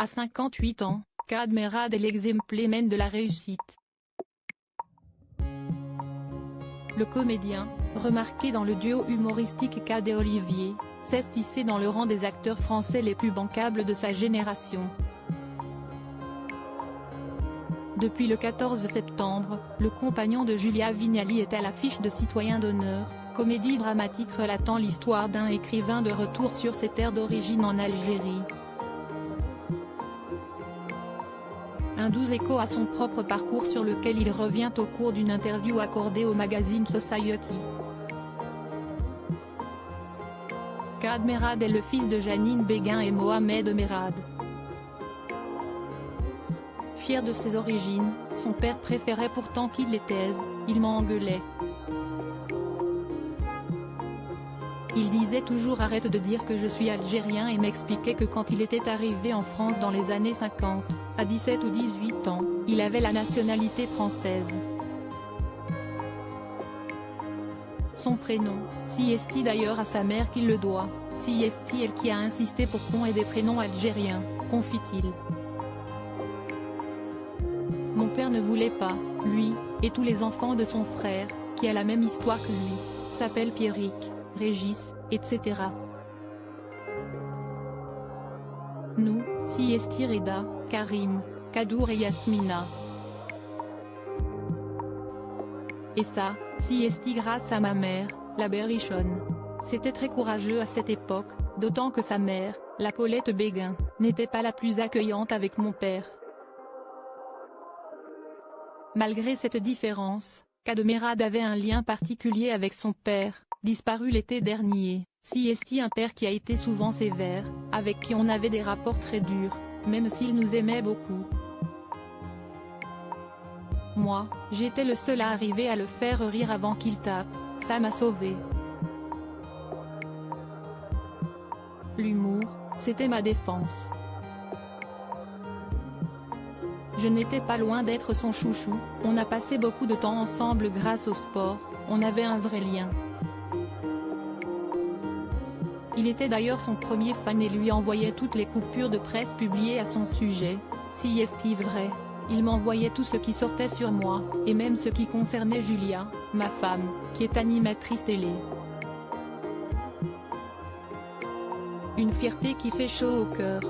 À 58 ans, Kad Merad est l'exemple même de la réussite. Le comédien, remarqué dans le duo humoristique Kad et Olivier, s'est hissé dans le rang des acteurs français les plus bancables de sa génération. Depuis le 14 septembre, le compagnon de Julia Vignali est à l'affiche de Citoyen d'honneur, comédie dramatique relatant l'histoire d'un écrivain de retour sur ses terres d'origine en Algérie. Un doux écho à son propre parcours sur lequel il revient au cours d'une interview accordée au magazine Society. Kad Merad est le fils de Janine Béguin et Mohamed Merad. Fier de ses origines, son père préférait pourtant qu'il les taise, il m'engueulait. Il disait toujours arrête de dire que je suis algérien et m'expliquait que quand il était arrivé en France dans les années 50, à 17 ou 18 ans, il avait la nationalité française. Son prénom, si est-il d'ailleurs à sa mère qu'il le doit, si est-il elle qui a insisté pour qu'on ait des prénoms algériens, confie-t-il. Mon père ne voulait pas, lui, et tous les enfants de son frère, qui a la même histoire que lui, s'appellent Pierrick, Régis, etc. Nous, si est Reda, Karim, Kadour et Yasmina. Et ça, si est grâce à ma mère, la Berrichonne. C'était très courageux à cette époque, d'autant que sa mère, la Paulette Béguin, n'était pas la plus accueillante avec mon père. Malgré cette différence, Kad Merad avait un lien particulier avec son père, disparu l'été dernier, si est un père qui a été souvent sévère, avec qui on avait des rapports très durs, même s'il nous aimait beaucoup. Moi, j'étais le seul à arriver à le faire rire avant qu'il tape, ça m'a sauvé. L'humour, c'était ma défense. Je n'étais pas loin d'être son chouchou, on a passé beaucoup de temps ensemble grâce au sport, on avait un vrai lien. Il était d'ailleurs son premier fan et lui envoyait toutes les coupures de presse publiées à son sujet, si est vrai, il m'envoyait tout ce qui sortait sur moi, et même ce qui concernait Julia, ma femme, qui est animatrice télé. Une fierté qui fait chaud au cœur.